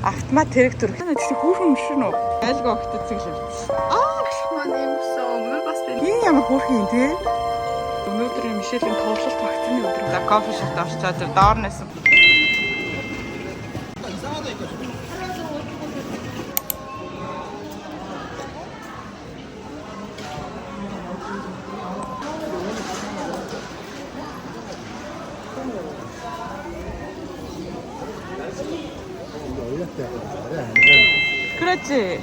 Автомат тэрэг төрөх. Тэгсэн хүүхэн шин үү? Айлгаа өгтөж цэглэв. Манай юм гэсэн өмнө бас би Энэ ямар хүүхэн юм те? Өнөөдөр Мишелийн товчлолт багцны өдөр. За кофе шопт орчоод доор нэсэн. 그렇지.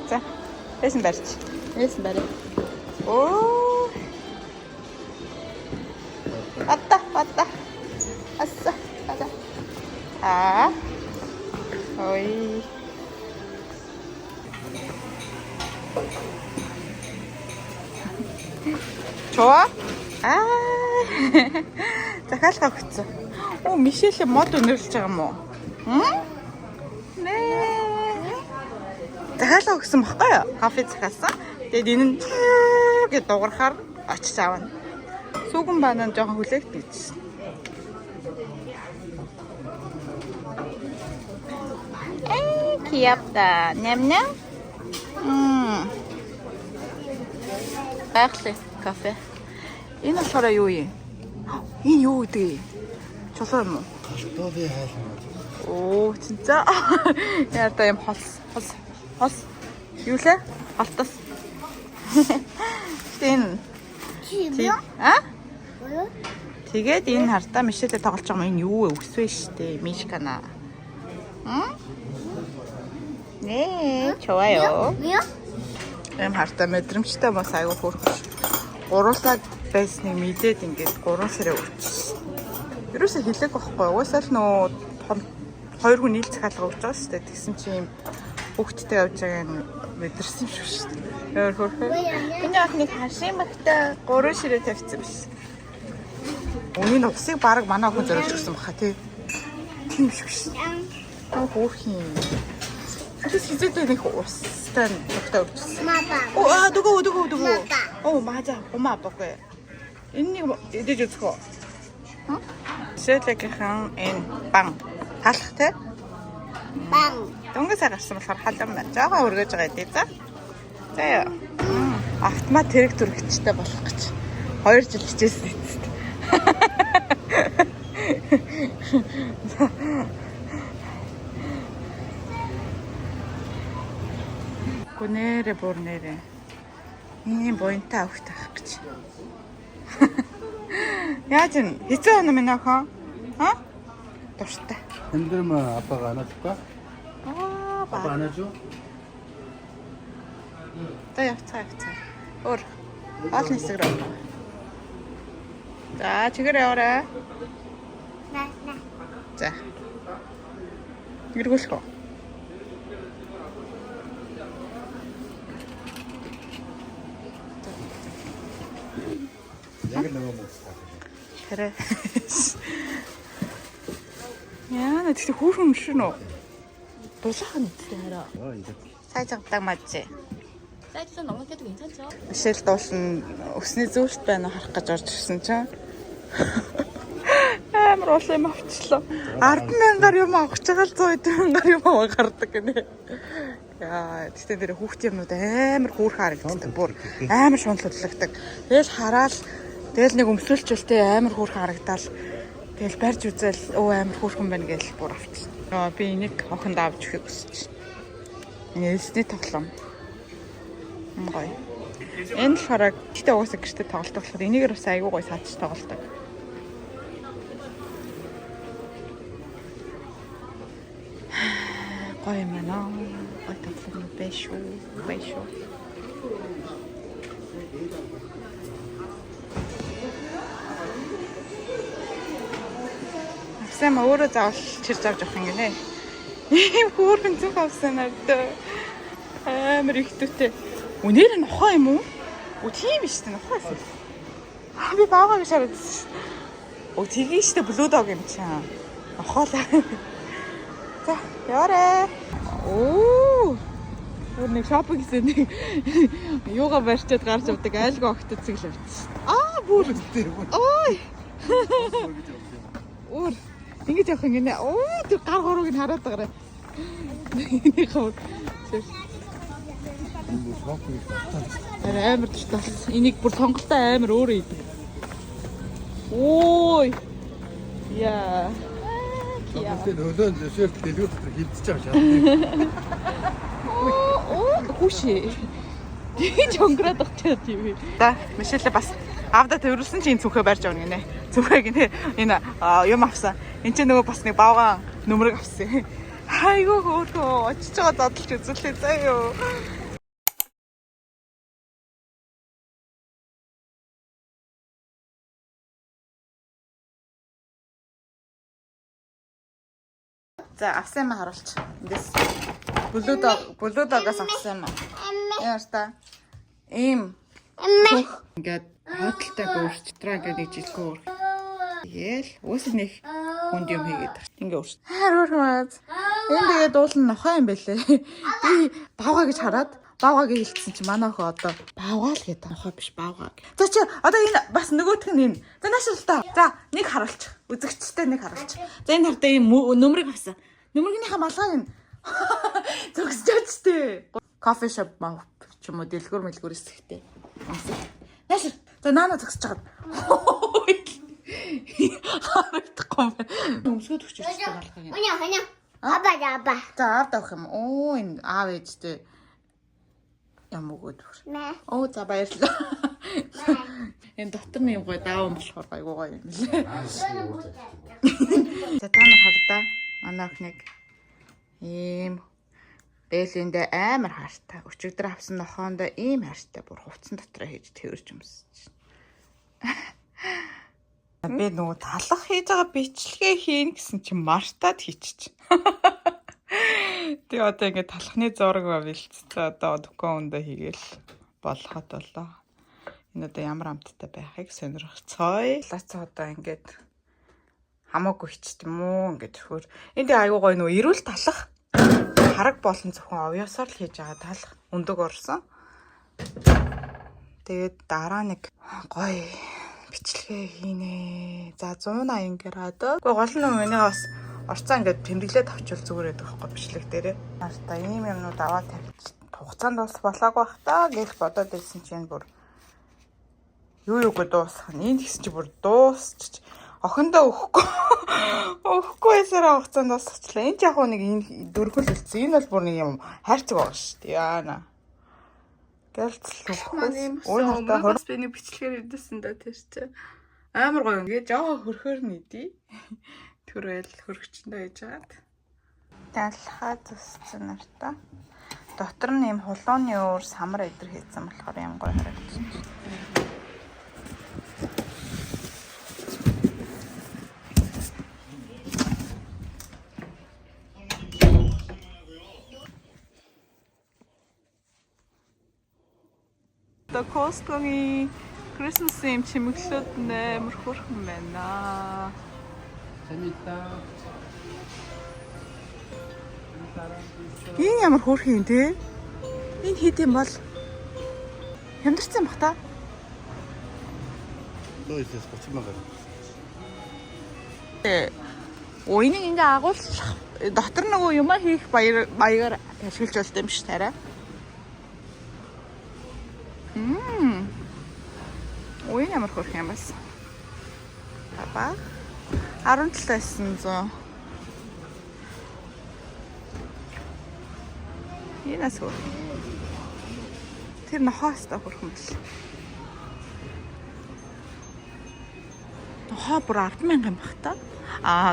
자, 대신 말이지. 대신 말해. 오. 왔다. 왔어. 가자. 자. 어이. 좋아? 아. 자, 가서 그쵸. 오, 미셸이 뭐도 늘었잖아, 뭐. 응? 네. захиалга өгсөн баггүй юу? Кофе захиалсан. Тэгээд энэ нь гэж дуурахаар очиж авна. Сүүгэн банан жоохон хүлээгт бичсэн. 귀엽다. 냠냠. Байхлаа кофе. Энэ болохоор юу юм? Энэ юу гэдэг? Чулуу юм уу? Кофе хаална. Оо, 진짜? Яа та юм хос. Юу лээ? Алтас. Тэн. А? Тэгээд энэ хартаа Мишелээ тоглож байгаа юм. Энэ юу вэ? Өсвэ штэ. Мишкана. 네, 좋아요. 왜요? Эм хартаа мэдрэмжтэй мас аягүй хөөрхөж. Гуруулаг байсныг мэдээд ингээд 3 сараа өгчихсэн. Ерөөсөө хэлээг байхгүй. Угаасаа л нөө 2 хүн нийл захиалга өгч байгаа шүү дээ. Тэгсэн чи юм хүүхдтэй явж байгааг нь мэдэрсэн шүү дээ. Өөр хөөрхөө. Энэ ахныг хашимагтай 3 ширээ тавьчихсан биш. Өнийн усыг баг манай охин зориулж өгсөн баха тий. Тийм шүү дээ. Хөөрхийн. Тэрс хизээдээ нэг устай тогтоо өгчихсэн. Оо дугу. Оо 맞아. 엄마 아빠고요. Энэ нэг идэж үзэх үү? Шэлэгхэн энэ бан халах тий? 빵. Дөнгөсөө гарсан болохоор халам байна. Жаахан өргөж байгаа дээ за. За яа. Автомат тэрэг төрөгчтэй болох гэж 2 жил хичээсэн эцэст. Гүнээрэ бүрнээрэ. Ийм буянтай авах таах гэж. Яаж ин хэцүү юм минь охоо? А? Дуртай. 힘들면 아빠가 안아줄까? 봐. 아빠 안아줘? За явцгаа. Өөр. Олон хэсэг рүү. За чигээр яваарай. 나. За. Эргүүлэх үү? 약을 넣어 먹자. 그래. 야, 나 진짜 호름 싫어. 도착한 있지, 알아. 이렇게. 살짝 딱 맞지? 사이즈 넉넉해도 괜찮죠? Мишель дуулсан өсний зүйлт байна харах гэж орж ирсэн чинь амар уул юм авчлаа. 10,000-аар юм авах гэж байгаа л 150,000-аар юм аваа гардаг гинэ. Яа, тэгтээ дээр хүүхд юмнууд амар хөөрхөн харагддаг. Бүр амар шунлуулдаг. Тэгэл хараал тэгэл нэг өмсөлчөлтэй амар хөөрхөн харагдаал. Тэгэл барьж үзэл өө амар хөөрхөн байна гэж бүр авчихсан. Яа, би энийг охинд авч өгөхийг хүсэж. Энэ эсний тоглоом. Гоё. Энэ л хараг гэтээ угаасаа гэртээ тоглолдог болохоор энийгээр бас айгүй гоё саадч тоглолдог. Гоё юм аа. Гоё тоглоом биш шүү. Авсан өөрөө заавал чирж авч явах юм гинэ. Ийм хөөрхөн зүг авсан надад. Амар ихтэй. Үнээр нь нохоо юм уу? Үгүй тийм биш үү нохоо эсвэл. Би баагаа гэж харагдсан. Өө тгий штэ блудог юм чам. Нохоолаа. За, яваарэ. Оо. Нэг шопинг гэсэн нэг юугаа барьчаад гарч явдаг айлгаа огтцэг л явчихсан. Аа, бүр. Ой. Өөр. Ингэж явах юм гинэ. Оо, тэр гар хорог нь хараад байгаарай. Нэг хоо. Амар туталсан. Энийг бүр сонголтоо амар өөрөө идэв. Ой. Яа. Тэгвэл хөлөө зөвшөөрт дэлгүүр дотор хилдэж байгаа шээ. Хүшээ. Тэгж өнгөрөөд очиод юм. За, Мишель бас авда төрүүлсэн чи энэ цүнхээ барьж авна гинэ. Цүнхээ гинэ. Энэ юм авсан. Энд чинь нөгөө бас нэг бавгаан нүмерэг авсан. Хайгуу хөөхөө очиж байгаа додолж үзүүлээ заяа. За, авсан юм харуулч. Эндээс блудогоос авсан юм. Яар та. Ийм. Ингээд хаталтай өөрч дотроо ингээд нэг жилгүй өөр. Тэгээл уус нэг хүнд юм хийгээд байна. Ингээ өөрч. Харуурмаад. Энэ тэгээд уулын нохоо юм бэлээ. Би бавгаа гэж хараад бавгааг хэлсэн чи манай охин одоо бавгаа л гэдэг нохоо биш бавгаа. За чи одоо энэ бас нөгөөх нь энэ. За наашаал та. За нэг харуулчих. Үзэгчтэй нэг харуулчих. За энэ хартаа ийм нөмрийг авсан. Нөмрийнхээ малгай нь зогсож тээ. Кофе шоп маа ч юм уу дэлгүүр мэлгүүр эсэхтэй. Наашаал. За наана зогсож байгаа. Харагдахгүй байна. Өмсгөд өчөрчтэй малгай юм. Ханя. Аба. За аав давах юм. Оо энэ аав ээжтэй юм өгөөд бүр. Оо за баярлалаа. Энэ дотор нь юм гоё даавн болохоор гайгүй гоё юм лээ. За та нар хардаа манай охиныг ийм бэлэндээ амар хаартай. Өчигдөр авсан нохоондоо ийм хаартай бүр хувцсан дотроо хийж тэрж юмсаж. Би нөгөө талах хийж байгаа бичлэгээ хийн гэсэн чинь мартаад хийчих. Тэгээ одоо ингээд талхны зураг бэлцээ одоо докон өндө хийгээл болоход болоо. Энэ одоо ямар амттай байхыг сонирхцгаая. Лац одоо ингээд хамаагүй хичт юм уу ингээд хөр. Энд аягүй гоё нөгөө эрүүл талах хараг болон зөвхөн овёосоор л хийж байгаа талах өндөг орсон. Тэгээд дараа нэг гоё бичлэгээ хийнэ. За 180 градус. Гэхдээ гол нь миний бас орцоо ингээд тэмдэглээд авчвал зүгээр байдаг байхгүй бичлэг дээрээ. Наста ийм юмнууд аваад тавьчих. Хугацаанд бас болоогүй бах та гэж бодоод ирсэн чинь бүр юугүй дуусах нь. Энд гэсэн чи бүр дуусчих. Охиндоо өгөхгүй байсараа хугацаанд дуусчихлаа. Энд яг нэг энэ дөргөл үлдсэн. Энэ бол бүр нэг юм хайрцаг байгаа шүү дээ. Яана. Гэлцэл. Ой бас би нэг бичлэгээр өгдөөсөн да тэр чи. Амар гоё. Ингээд жоо хөрхөр нэдий. Төрөл хөргөчөндөө хийж байгаад. Талхаа зүссэн нарта. Дотор нь юм хулууны өөр самар эдэр хийсэн болохоор юм гоё харагдчих. Costco-гийн Christmas юм чимэглэлүүд амар хөрхөн байна. 재밌다. Энэ ямар хөрхөн юм те? Энэ хэд юм бол? Хямдарсан бах та? 너 있어서 거침만 가라. Уйныг ингээ агуулчих. Дотор нөгөө юмаа хийх баягаар ашиглаж болт юм ш тарай. Уйн ямар хөрхөн юм бас. Баба 17,900. Энэс хөрхөн. Тэр нохоос та хөрхөн бэл. Нохоо бүр 10,000 юм бах та.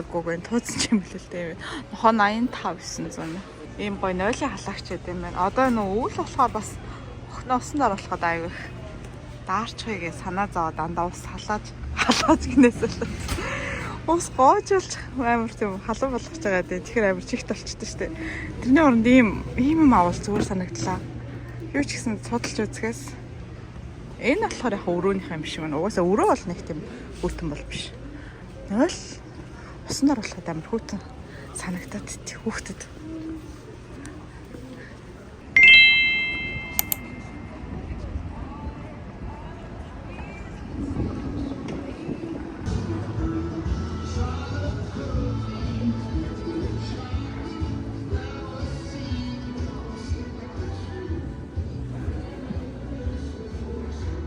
Гүгэн тууцсан юм бэл л дээ. Нохоо 85,900. Ийм гоё нойлын халаагч гэдэг юм байна. Одоо нөө өвөл болохоор бас охин усан дор болоход аяг их даарчхыгээ санаа зовоод дандаа ус халааж гинээс л. Ус гоожулж амар тийм халуун болгож байгаа дээ. Тэгэхээр амар чихт болчтой шүү дээ. Тэрний оронд ийм авал зүгээр санагдлаа. Юу ч гэсэн судалж үзэхээс энэ болохоор яг өрөөнийх юм шиг байна. Угаасаа өрөө бол нэг тийм хүүтэн бол биш. Нөл уснаар болоход амар хүүтэн санагдаад тий хүүхдэд.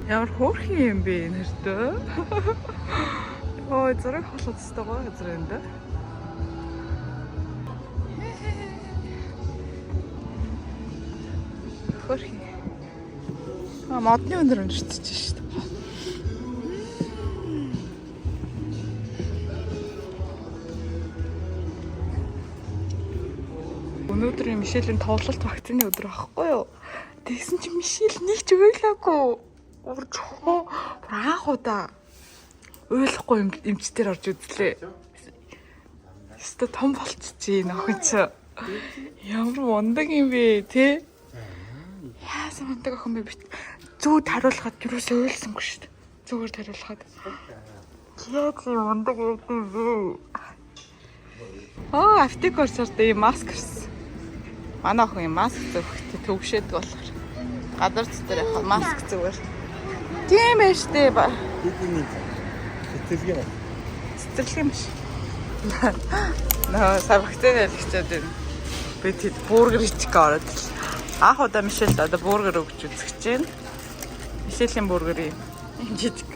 Ямар хөөрхөн юм бэ нэртэй. Ой, зэрэг холод стогоо газар энэ дэ. Хөөрхөн. Модны өндөр өнөрчдөж шүү дээ. Өнөөдөр Мишелийн тоглолт вакцины өдөр байхгүй юу? Тэгсэн чи Мишель нэг ч уйлаагүй. Урчхоо анх удаа ойлгохгүй эмчтэр орж үзлээ. Өстө том болчихжээ нөхөн чи. Ямар ундаг юм бэ те? Яасан ундаг охин бэ бит. Зүуд хариулахад юусоо ойлсонгүй шүү дээ. Зүгээр хариулахад. Яаж юм ундаг юм бэ? Аптек орсоор ийм маск ирсэн. Манай охин маск зөвхөн төвшөөд болохоор. Гадар цэцэр яхаа маск зүгээр. Тийм ээ штэ ба. Цэцэрлэг юм шиг. Наа савхтай хэлчихээд байна. Би тэд бургер ичих ороод. Анх удаа Мишель одоо бургер өгч үзэж чинь. Мишелийн бургер юм жижиг.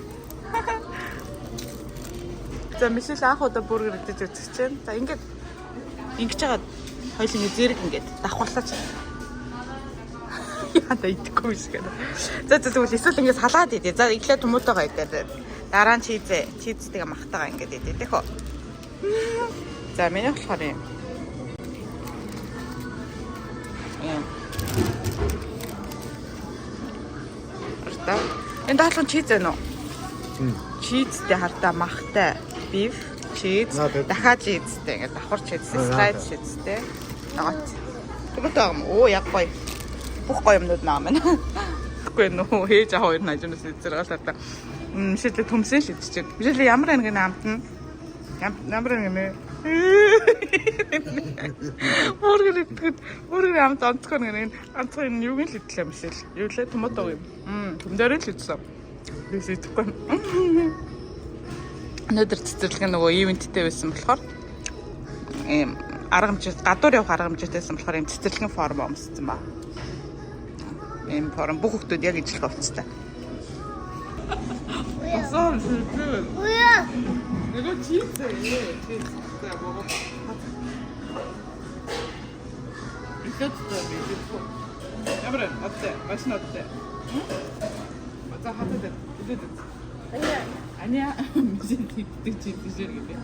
За Мишель анх удаа бургер идэж үзэж чинь. За ингэж жагаад хоёлын зэрэг ингэж давхарлаач. Яда идэхгүй шиг байна. За тэгвэл эсвэл ингэ салаад идэ. За эхлээд томатогоо идэ. Дараа нь чизтэйгээ махтагаа ингэ идэ тех үү. За миний болохоор юм. Арта. Энэ даалгын чиз байна уу? Чизтэй хартаа махтай. Биф, чиз, дахиад чизтэй ингэ давхар чиз, слайд чизтэй. Нагат. Томатог юм. Оо яг гоё. Бүх гоё юмнууд наа маань. Тэгэхгүй нөө хээж аа хоёр нажнаас зэрэгалаа та. Шийдлээ төмсөн л идчихэв. Бишээ ямар нэг амт нь. Ямар нэг юм. Өөрөөр амт онцгой нэг онцгой юуг л идлээ мишэл. Юу лээ томатог юм. Төмдөр л идсэн. Бис идэхгүй. Өнөөдөр цэцэрлэг нөгөө ивенттэй байсан болохоор ийм арга хэмжээ гадуур явах арга хэмжээтэйсэн болохоор ийм цэцэрлэгийн форм өмссөн ба. Ийм форм бүх хүмүүс яг ижил хувцастай. Асаа зүг. Уя. Нөгөө чизээ. Чизээ боо. Ихэвчлэн би ямар аттай, машин аттай. За хатад. Идэд. Аня мисэл идэх чиз гэдэг.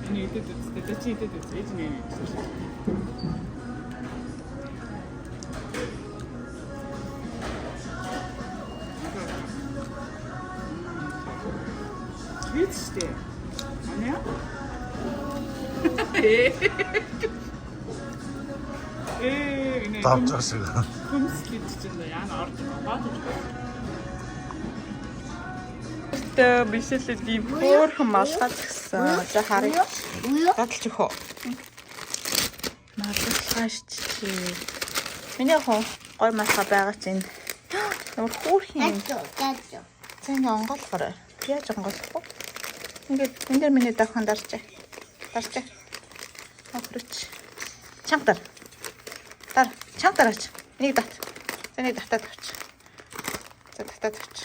Эний идэд үстэй чи идэд үстэй чинь. Видите? Аня? Тавчаасыг. Хүмслид чинь яана орж байгаа. Тэ бишэлээ би хөөрхөн малгаж гисэн. За харъя. Гадалж өгөө. Малгаж чи. Миний хоо гой малга байгаа чинь. Ямар хөөрхөн. Тачо. Цэнг онголохоор. Яаж онголохгүй? Ингээд энэ дээр миний дахин дарчаа. Дарчаа. Ахрч. Чамтар. Чамтараач. Нэг дат. Энийг татаад авч. За татаад авч.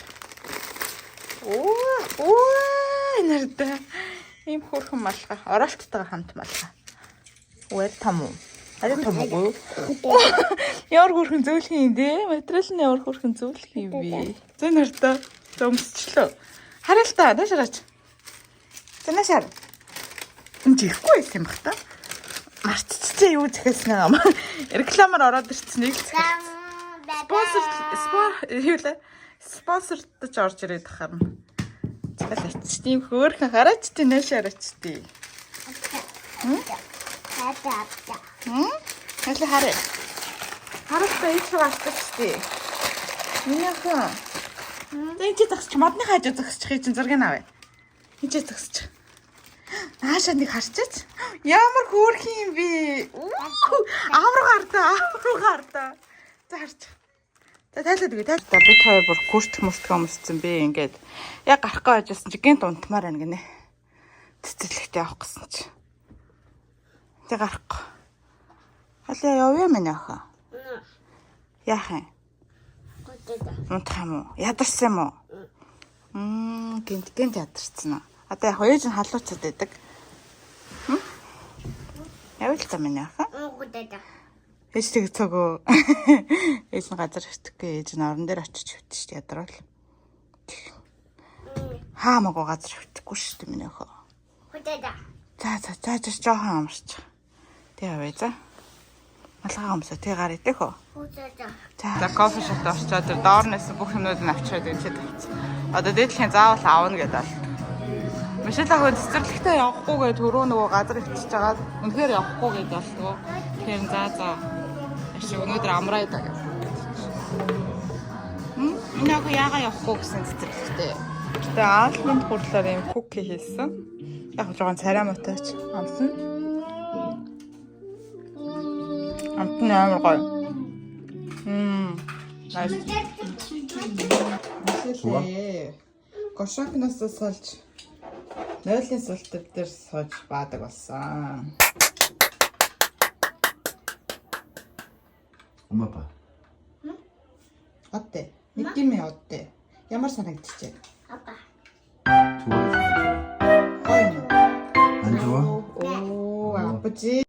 Оо, энэрдэ. Ийм хөрхөн малгай. Ороолттойгоо хамт малгай. Үгүй том уу? Харин том уу? Ямар хөрхөн зөөлхөн юм бэ? Материал нь ямар хөрхөн зөөлхөн юм бэ? Зэн нэрдэ. Зөмсчлөө. Хараа л та, даашаач. Зэнэшэр. Энд ихгүй юм бах та. Мартчихсан юу зэхэсэн юм. Рекламаар ороод ирсэн нэг спонсордож орж ирээд харна. Цалаач тийм хөөрхөн хараач тий нээш хараач тий. 아빠. Нэлээ хараа. Хараатай их хаваач тий. Миний охин. Тэг чи зогсч модны хажуу зогсчих чинь зургийг авъя. Энд зогсч. Наашаа нэг харчаач. Ямар хөөрхөн юм бэ? Аавруу гардаа. За харч. За тайлаад үгүй тайлаа. Бид хоёр бүр хүртэх өмсцэн би ингээд яг гарах гэж байжсэн чи гинт унтмаар байна гинэ. Цэцэрлэгт явах гэсэн чи. Тэг гарахгүй. Халаа явъя минь охин. Яах юм? Унтах юм уу? Ядарсан юм уу? Гинт ядарсан аа. Одоо яг ээж нь халууцаад байдаг. Явъя л та минь охин. Ээж тэг цогөө. Ээж нь газар хөвтөхгүй ээж нь орон дээр очиж хөвтө шүү дээ ядрал. Хаамаагүй газар хөвтөхгүй шүү дээ минь охин. За жоохон амарч. Тэг явъя за. Малгай өмсө тэг гараа идэх үү? За кофе шот орчоод доорноос бүх юмнууд нь авчираад энэ тавьчих. Одоо дээдлийн заавал аавна гэдэг. Мишэл ахын цэцэрлэгтээ явахгүйгээ түрүү нөгөө газар өвчөж байгаа. Үнэхээр явахгүй гэдэг болтгоо. Тэгэхээр за. Ашиг өнөөдөр амраа идэх. Энэ ах яага явахгүй гэсэн цэцэрлэгтээ. Тэгээ аалманд хурлаар юм куки хийсэн. Яг жоохон царай мутаач амтна. Амтна амар гоё. Nice. Мишэлээ. Гошокноос салж нойлын султар дээр сууж баадаг болсон. 엄마 아빠. 어때? 느낌이 어때? ямар санагдчихэ? 아빠. 좋아. гоё юм уу? 안 좋아? 오, 아프지?